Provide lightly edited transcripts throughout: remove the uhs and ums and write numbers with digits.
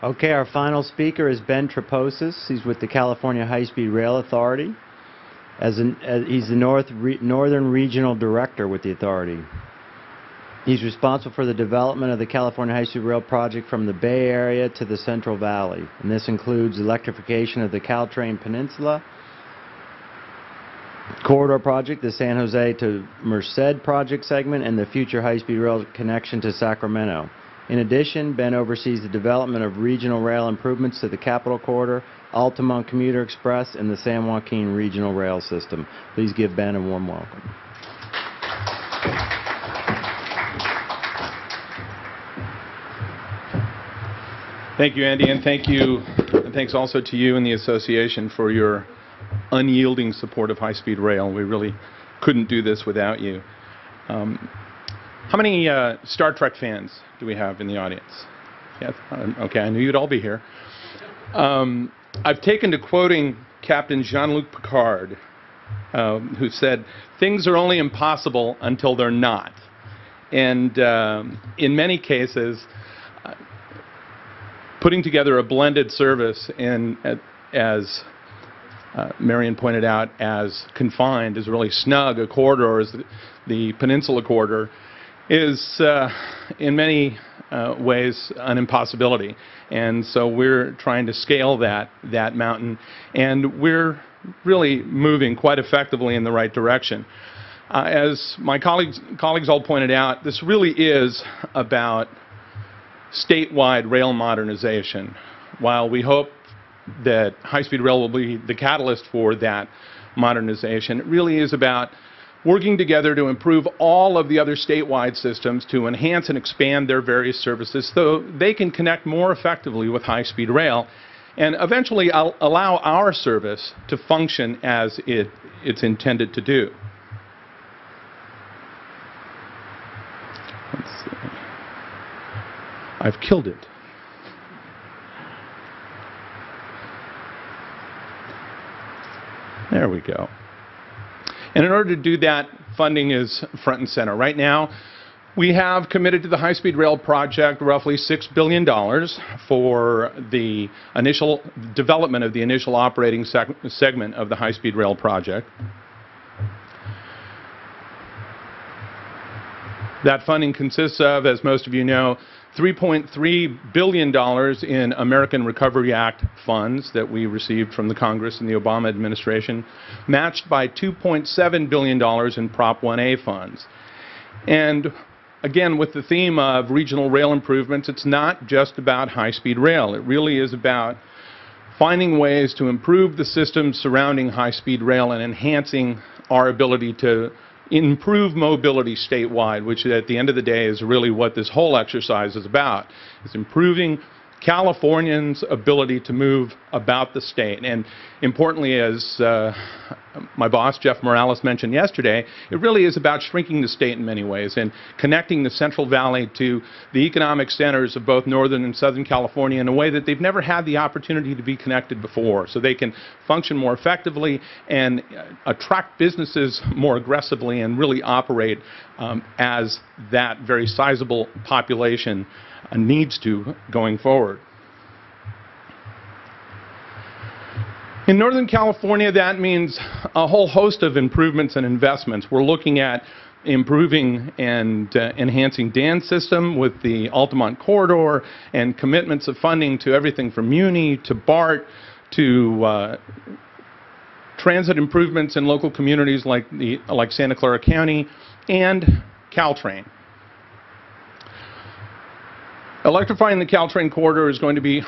Okay, our final speaker is Ben Tripousis. He's with the California High-Speed Rail Authority. He's the Northern Regional Director with the authority. He's responsible for the development of the California High-Speed Rail project from the Bay Area to the Central Valley. And this includes electrification of the CALTRAIN Peninsula Corridor project, the San Jose to Merced project segment, and the future high-speed rail connection to Sacramento. In addition, Ben oversees the development of regional rail improvements to the Capital Corridor, Altamont Commuter Express, and the San Joaquin Regional Rail System. Please give Ben a warm welcome. Thank you, Andy, and thanks also to you and the association for your unyielding support of high-speed rail. We really couldn't do this without you. How many Star Trek fans do we have in the audience? Yes? Okay, I knew you'd all be here. I've taken to quoting Captain Jean-Luc Picard, who said, "Things are only impossible until they're not." And in many cases, putting together a blended service as Marion pointed out, as confined, as really snug a corridor as the Peninsula Corridor, is in many ways an impossibility. And so we're trying to scale that mountain, and we're really moving quite effectively in the right direction. As my colleagues all pointed out, this really is about statewide rail modernization. While we hope that high-speed rail will be the catalyst for that modernization, it really is about working together to improve all of the other statewide systems to enhance and expand their various services so they can connect more effectively with high-speed rail and eventually allow our service to function as it's intended to do. Let's see. I've killed it. There we go. And in order to do that, funding is front and center. Right now, we have committed to the high-speed rail project roughly $6 billion for the initial development of the initial operating segment of the high-speed rail project. That funding consists of, as most of you know, $3.3 billion in American Recovery Act funds that we received from the Congress and the Obama administration, matched by $2.7 billion in Prop 1A funds. And again, with the theme of regional rail improvements, it's not just about high-speed rail. It really is about finding ways to improve the systems surrounding high-speed rail and enhancing our ability to improve mobility statewide, which at the end of the day is really what this whole exercise is about. It's improving Californians' ability to move about the state. And importantly, as my boss, Jeff Morales, mentioned yesterday, it really is about shrinking the state in many ways and connecting the Central Valley to the economic centers of both Northern and Southern California in a way that they've never had the opportunity to be connected before, so they can function more effectively and attract businesses more aggressively and really operate as that very sizable population needs to going forward. In Northern California, that means a whole host of improvements and investments. We're looking at improving and enhancing DAN's system with the Altamont Corridor and commitments of funding to everything from Muni to BART to transit improvements in local communities like Santa Clara County and CALTRAIN. Electrifying the CALTRAIN corridor is going to be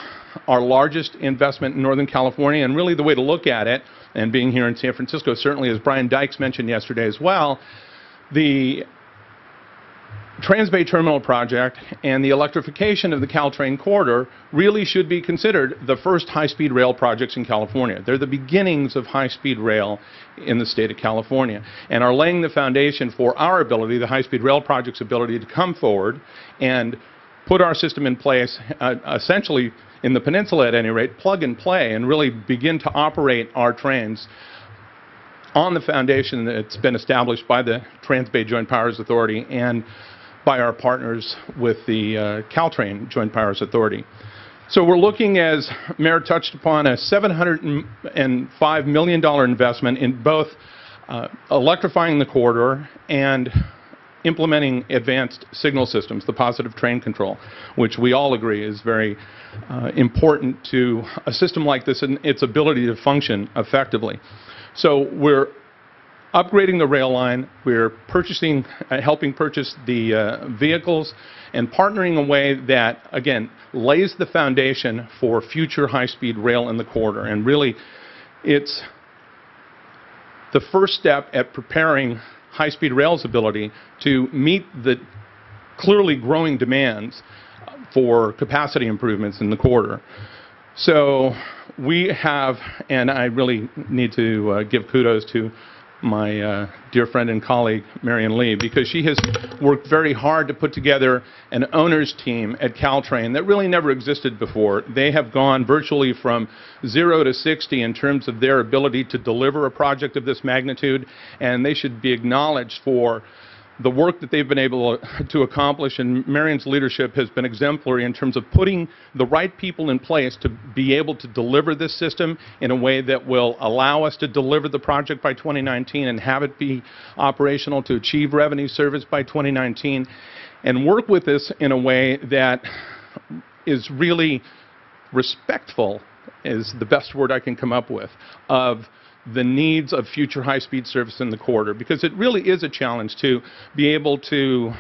our largest investment in Northern California, and really the way to look at it, and being here in San Francisco, certainly as Brian Dykes mentioned yesterday as well, the Transbay Terminal project and the electrification of the CALTRAIN corridor really should be considered the first high-speed rail projects in California. They're the beginnings of high-speed rail in the state of California and are laying the foundation for our ability, the high-speed rail project's ability, to come forward and put our system in place, essentially in the peninsula at any rate, plug and play, and really begin to operate our trains on the foundation that's been established by the Transbay Joint Powers Authority and by our partners with the CALTRAIN Joint Powers Authority. So we're looking, as Mayor touched upon, a $705 million investment in both electrifying the corridor and implementing advanced signal systems, the positive train control, which we all agree is very important to a system like this and its ability to function effectively. So we're upgrading the rail line, we're purchasing, helping purchase the vehicles, and partnering in a way that, again, lays the foundation for future high-speed rail in the corridor. And really, it's the first step at preparing high-speed rail's ability to meet the clearly growing demands for capacity improvements in the corridor. So we have, and I really need to give kudos to my dear friend and colleague, Marion Lee, because she has worked very hard to put together an owner's team at CALTRAIN that really never existed before. They have gone virtually from 0 to 60 in terms of their ability to deliver a project of this magnitude, and they should be acknowledged for the work that they've been able to accomplish, and Marion's leadership has been exemplary in terms of putting the right people in place to be able to deliver this system in a way that will allow us to deliver the project by 2019 and have it be operational to achieve revenue service by 2019, and work with this in a way that is really respectful, is the best word I can come up with, of the needs of future high-speed service in the corridor, because it really is a challenge to be able to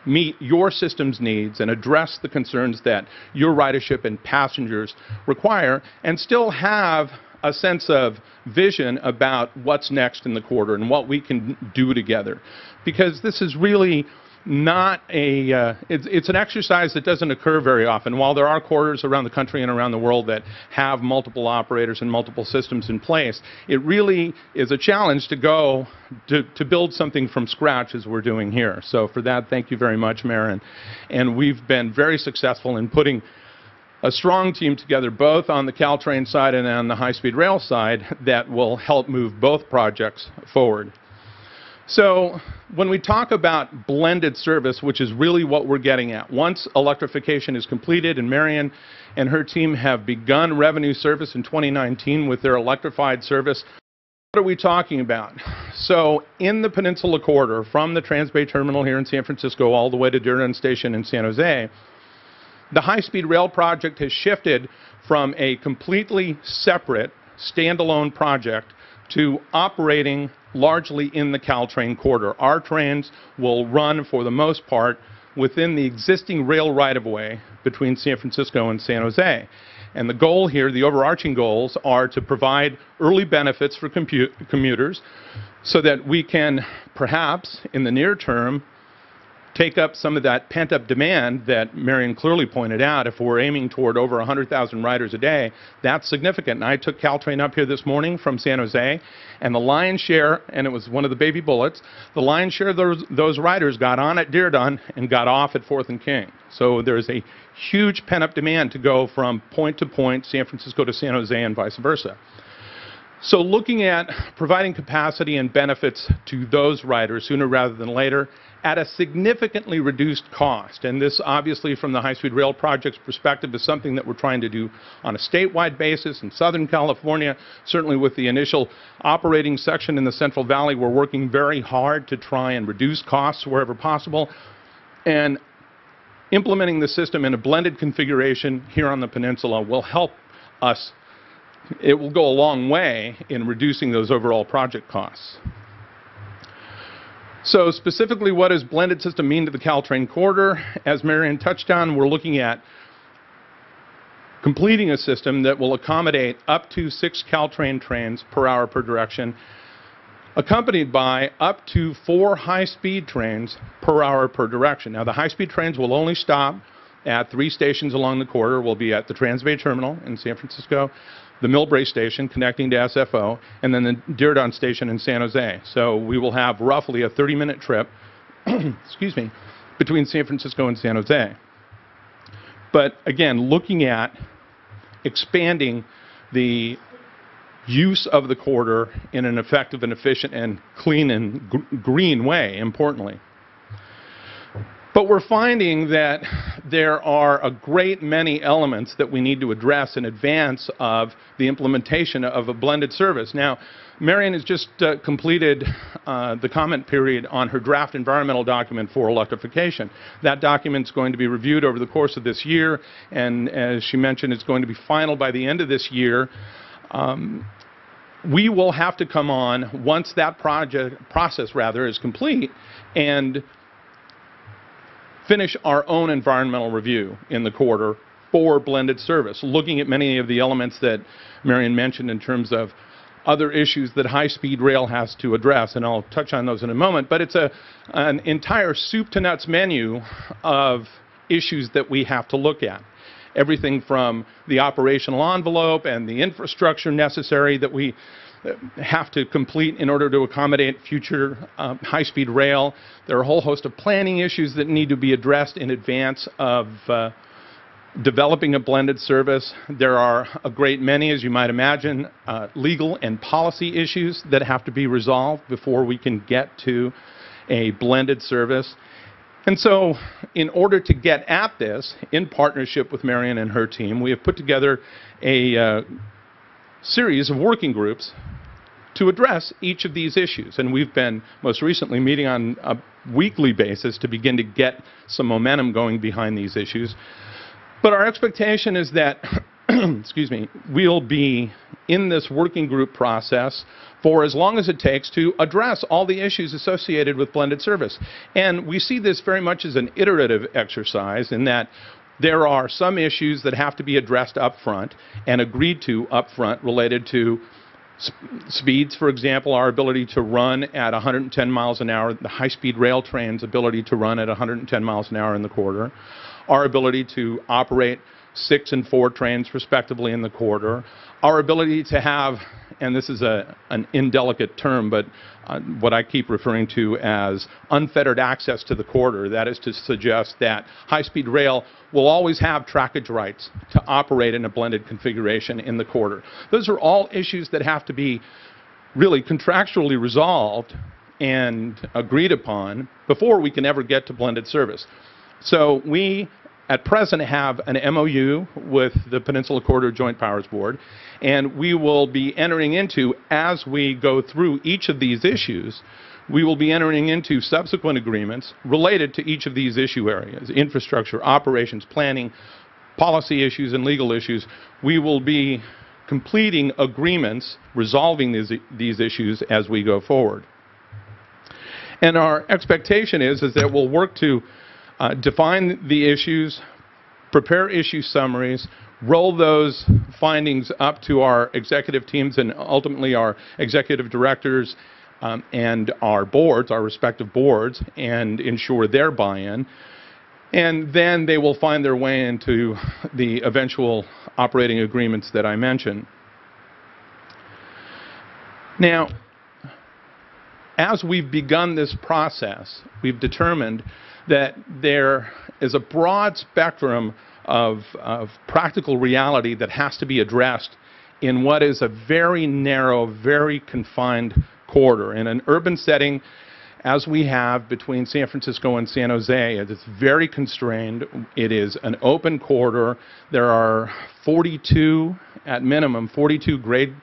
meet your system's needs and address the concerns that your ridership and passengers require, and still have a sense of vision about what's next in the corridor and what we can do together. Because this is really not a, it's an exercise that doesn't occur very often. While there are corridors around the country and around the world that have multiple operators and multiple systems in place, it really is a challenge to go to build something from scratch as we're doing here. So for that, thank you very much, Mayor. And we've been very successful in putting a strong team together, both on the CALTRAIN side and on the high-speed rail side, that will help move both projects forward. So when we talk about blended service, which is really what we're getting at, once electrification is completed and Marion and her team have begun revenue service in 2019 with their electrified service, what are we talking about? So in the Peninsula Corridor, from the Transbay Terminal here in San Francisco all the way to Diridon Station in San Jose, the high-speed rail project has shifted from a completely separate, standalone project to operating largely in the CALTRAIN corridor. Our trains will run, for the most part, within the existing rail right-of-way between San Francisco and San Jose. And the goal here, the overarching goals, are to provide early benefits for commuters so that we can, perhaps, in the near term, take up some of that pent-up demand that Marion clearly pointed out. If we're aiming toward over 100,000 riders a day, that's significant. And I took CALTRAIN up here this morning from San Jose, and the lion's share, and it was one of the baby bullets, the lion's share of those riders got on at Diridon and got off at 4th and King. So there's a huge pent-up demand to go from point to point, San Francisco to San Jose and vice versa. So looking at providing capacity and benefits to those riders sooner rather than later at a significantly reduced cost. And this, obviously, from the high-speed rail project's perspective, is something that we're trying to do on a statewide basis in Southern California. Certainly with the initial operating section in the Central Valley, we're working very hard to try and reduce costs wherever possible. And implementing the system in a blended configuration here on the peninsula will help us. It will go a long way in reducing those overall project costs. So specifically, what does blended system mean to the CALTRAIN corridor? As Marion touched on, we're looking at completing a system that will accommodate up to 6 CALTRAIN trains per hour per direction, accompanied by up to 4 high-speed trains per hour per direction. Now, the high-speed trains will only stop at 3 stations along the corridor. We'll be at the Transbay Terminal in San Francisco, the Millbrae Station connecting to SFO, and then the Diridon Station in San Jose. So we will have roughly a 30-minute trip excuse me, between San Francisco and San Jose. But again, looking at expanding the use of the corridor in an effective and efficient and clean and green way, importantly. But we're finding that there are a great many elements that we need to address in advance of the implementation of a blended service. Now, Marion has just completed the comment period on her draft environmental document for electrification. That document is going to be reviewed over the course of this year, and as she mentioned, it's going to be final by the end of this year. We will have to come on once that process is complete and finish our own environmental review in the quarter for blended service, looking at many of the elements that Marion mentioned in terms of other issues that high-speed rail has to address, and I'll touch on those in a moment. But it's an entire soup-to-nuts menu of issues that we have to look at. Everything from the operational envelope and the infrastructure necessary that we have to complete in order to accommodate future high-speed rail. There are a whole host of planning issues that need to be addressed in advance of developing a blended service. There are a great many, as you might imagine, legal and policy issues that have to be resolved before we can get to a blended service. And so, in order to get at this, in partnership with Marion and her team, we have put together a series of working groups to address each of these issues. And we've been most recently meeting on a weekly basis to begin to get some momentum going behind these issues. But our expectation is that excuse me, we'll be in this working group process for as long as it takes to address all the issues associated with blended service. And we see this very much as an iterative exercise in that there are some issues that have to be addressed up front and agreed to up front related to speeds, for example, our ability to run at 110 miles an hour, the high-speed rail train's ability to run at 110 miles an hour in the corridor, our ability to operate 6 and 4 trains respectively in the corridor, our ability to have, and this is an indelicate term, but what I keep referring to as unfettered access to the corridor. That is to suggest that high-speed rail will always have trackage rights to operate in a blended configuration in the corridor. Those are all issues that have to be really contractually resolved and agreed upon before we can ever get to blended service. So we at present have an MOU with the Peninsula Corridor Joint Powers Board, and we will be entering into, as we go through each of these issues, we will be entering into subsequent agreements related to each of these issue areas: infrastructure, operations, planning, policy issues, and legal issues. We will be completing agreements resolving these issues as we go forward. And our expectation is that we'll work to define the issues, prepare issue summaries, roll those findings up to our executive teams and ultimately our executive directors and our boards, our respective boards, and ensure their buy-in. And then they will find their way into the eventual operating agreements that I mentioned. Now, as we've begun this process, we've determined that there is a broad spectrum of practical reality that has to be addressed in what is a very narrow, very confined corridor. In an urban setting, as we have between San Francisco and San Jose, it's very constrained. It is an open corridor. There are 42, at minimum, 42 grade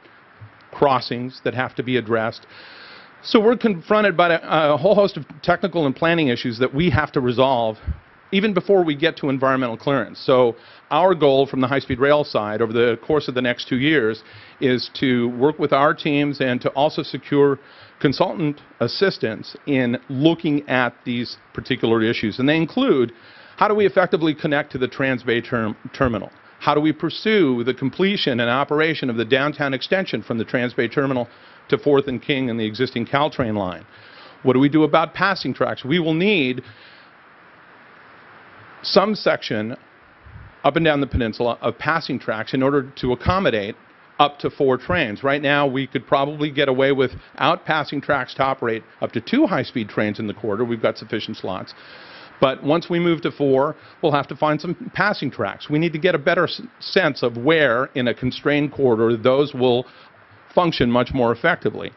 crossings that have to be addressed. So we're confronted by a whole host of technical and planning issues that we have to resolve even before we get to environmental clearance. So our goal from the high-speed rail side over the course of the next 2 years is to work with our teams and to also secure consultant assistance in looking at these particular issues. And they include, how do we effectively connect to the Transbay Terminal? How do we pursue the completion and operation of the downtown extension from the Transbay Terminal to 4th and King and the existing CALTRAIN line? What do we do about passing tracks? We will need some section up and down the peninsula of passing tracks in order to accommodate up to 4 trains. Right now, we could probably get away without passing tracks to operate up to 2 high-speed trains in the corridor. We've got sufficient slots. But once we move to 4, we'll have to find some passing tracks. We need to get a better sense of where, in a constrained corridor, those will function much more effectively.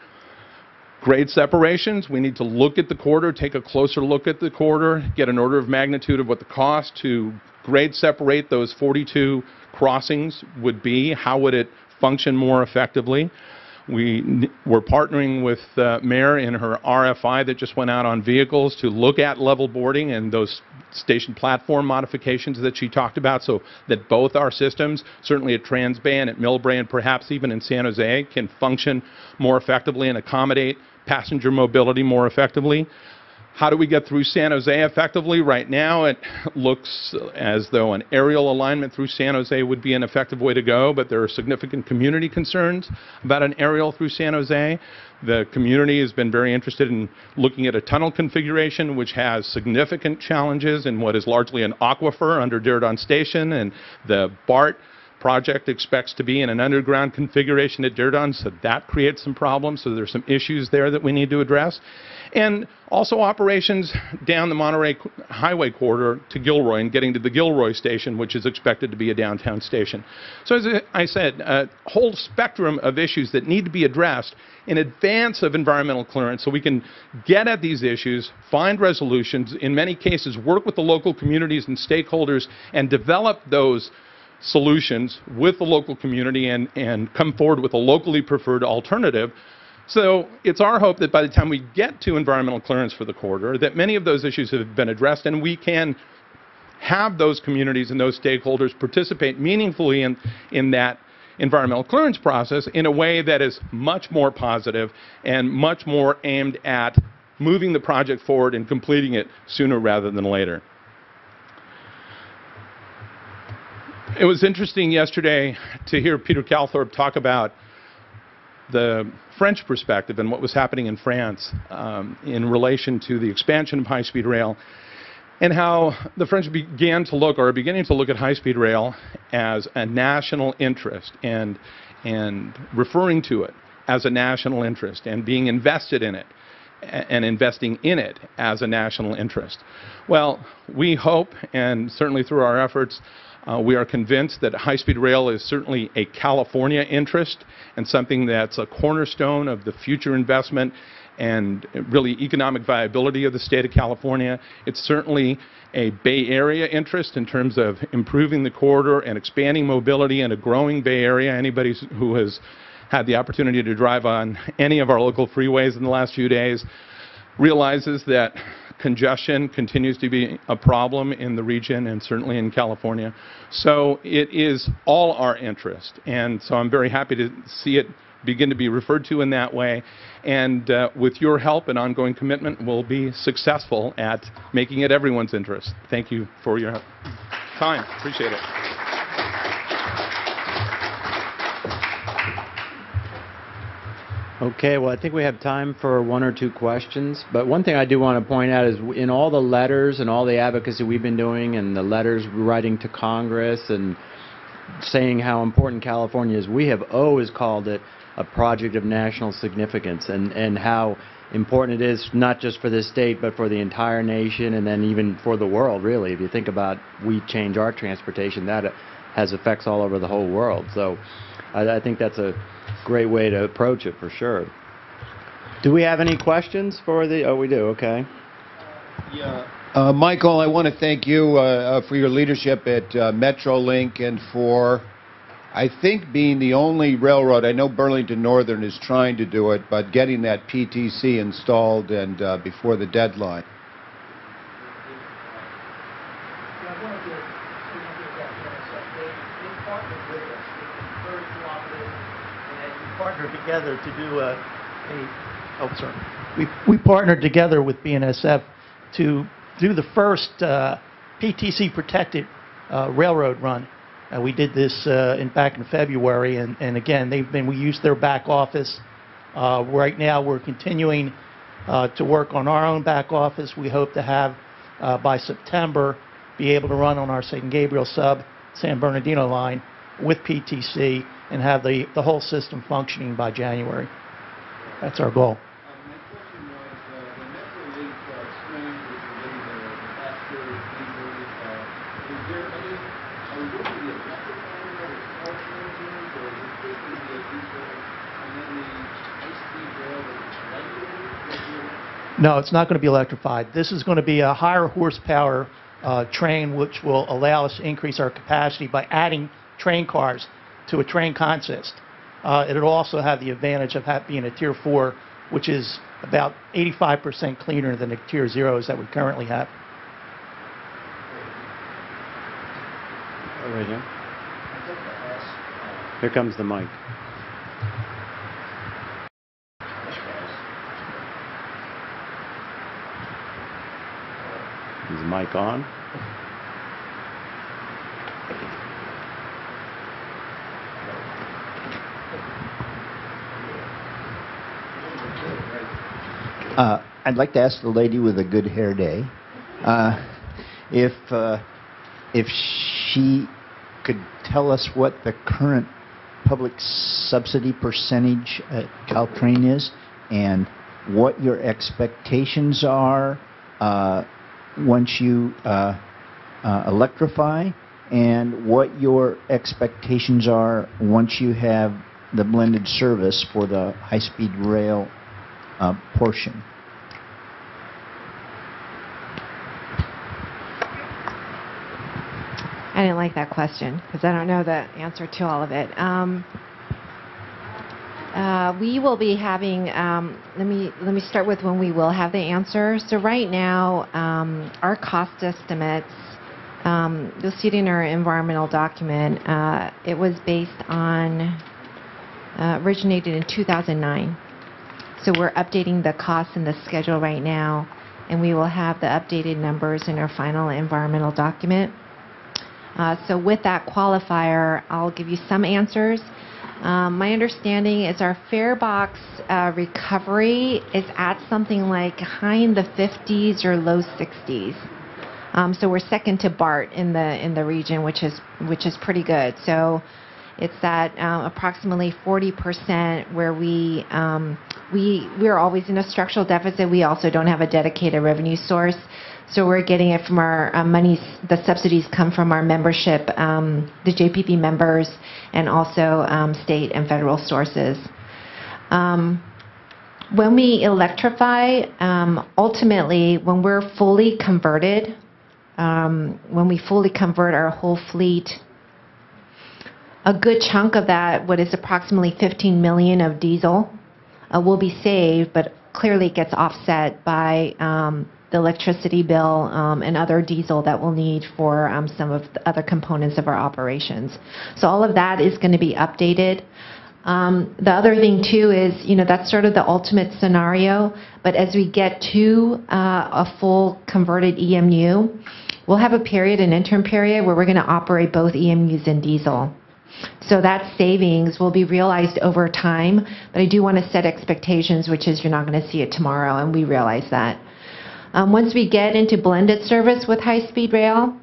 Grade separations, we need to look at the corridor, take a closer look at the corridor, get an order of magnitude of what the cost to grade separate those 42 crossings would be. How would it function more effectively? We're partnering with Mayor in her RFI that just went out on vehicles to look at level boarding and those station platform modifications that she talked about, so that both our systems, certainly at Transbay and at Millbrae and perhaps even in San Jose, can function more effectively and accommodate passenger mobility more effectively. How do we get through San Jose effectively? Right now it looks as though an aerial alignment through San Jose would be an effective way to go, but there are significant community concerns about an aerial through San Jose. The community has been very interested in looking at a tunnel configuration which has significant challenges in what is largely an aquifer under Diridon Station, and the BART project expects to be in an underground configuration at Diridon, so that creates some problems. So there's some issues there that we need to address. And also operations down the Monterey Highway corridor to Gilroy and getting to the Gilroy station, which is expected to be a downtown station. So as I said, a whole spectrum of issues that need to be addressed in advance of environmental clearance so we can get at these issues, find resolutions, in many cases work with the local communities and stakeholders and develop those solutions with the local community and come forward with a locally preferred alternative. So it's our hope that by the time we get to environmental clearance for the corridor, that many of those issues have been addressed and we can have those communities and those stakeholders participate meaningfully in that environmental clearance process in a way that is much more positive and much more aimed at moving the project forward and completing it sooner rather than later. It was interesting yesterday to hear Peter Calthorpe talk about the French perspective and what was happening in France in relation to the expansion of high-speed rail, and how the French beginning to look at high-speed rail as a national interest and referring to it as a national interest and being invested in it and investing in it as a national interest. Well, we hope, and certainly through our efforts, we are convinced that high-speed rail is certainly a California interest and something that's a cornerstone of the future investment and really economic viability of the state of California. It's certainly a Bay Area interest in terms of improving the corridor and expanding mobility in a growing Bay Area. Anybody who has had the opportunity to drive on any of our local freeways in the last few days realizes that congestion continues to be a problem in the region and certainly in California. So it is all our interest. And so I'm very happy to see it begin to be referred to in that way. And with your help and ongoing commitment, we'll be successful at making it everyone's interest. Thank you for your time. Appreciate it. Okay, well, I think we have time for one or two questions. But one thing I do want to point out is in all the letters and all the advocacy we've been doing and the letters we're writing to Congress and saying how important California is, we have always called it a project of national significance and how important it is not just for this state but for the entire nation and then even for the world, really. If you think about we change our transportation, that has effects all over the whole world. So I think that's a great way to approach it for sure. Do we have any questions for the... Oh, we do. Okay. Yeah. Michael, I want to thank you for your leadership at Metrolink and for, I think, being the only railroad. I know Burlington Northern is trying to do it, but getting that PTC installed and before the deadline. Partnered together to do we partnered together with BNSF to do the first PTC protected railroad run. We did this back in February, and again we used their back office. Right now we're continuing to work on our own back office. We hope to have by September be able to run on our San Gabriel sub San Bernardino line with PTC and have the whole system functioning by January. That's our goal. My question was, the Metrolink train that you're getting the faster injury, is there any, are we going to be electrifying those car trains, or is this going to be a diesel No, it's not going to be electrified. This is going to be a higher horsepower train, which will allow us to increase our capacity by adding train cars to a train consist. It'll also have the advantage of being a Tier 4, which is about 85% cleaner than the Tier 0s that we currently have. Right here. Here comes the mic. Is the mic on? I'd like to ask the lady with a good hair day if she could tell us what the current public subsidy percentage at CALTRAIN is and what your expectations are once you electrify, and what your expectations are once you have the blended service for the high-speed rail portion. I didn't like that question because I don't know the answer to all of it. We will be having, let me start with when we will have the answer. So right now, our cost estimates, you'll see it in our environmental document, it was based on, originated in 2009. So we're updating the costs and the schedule right now, and we will have the updated numbers in our final environmental document. So with that qualifier, I'll give you some answers. My understanding is our fare box recovery is at something like high in the 50s or low 60s. So we're second to BART in the region, which is pretty good. So it's at approximately 40% where we're always in a structural deficit. We also don't have a dedicated revenue source. So we're getting it from our monies, the subsidies come from our membership, the JPP members, and also state and federal sources. When we electrify, ultimately, when we're fully converted, when we fully convert our whole fleet, a good chunk of that, what is approximately 15 million of diesel, will be saved, but clearly it gets offset by the electricity bill and other diesel that we'll need for some of the other components of our operations. So all of that is going to be updated. The other thing too is, that's sort of the ultimate scenario, but as we get to a full converted EMU, we'll have a period, an interim period, where we're going to operate both EMUs and diesel. So that savings will be realized over time, but I do want to set expectations, which is you're not going to see it tomorrow, and we realize that. Once we get into blended service with high-speed rail,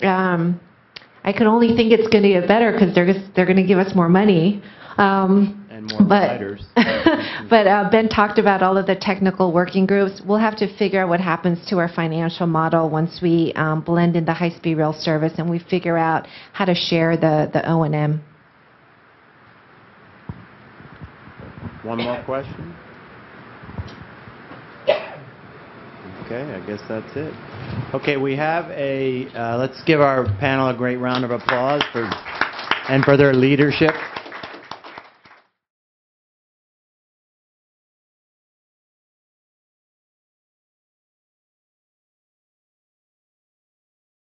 I can only think it's going to get better because they're going to give us more money. And more providers. But Ben talked about all of the technical working groups. We'll have to figure out what happens to our financial model once we blend in the high-speed rail service and we figure out how to share the O&M. One more question? Okay, I guess that's it. Okay, we have let's give our panel a great round of applause for their leadership.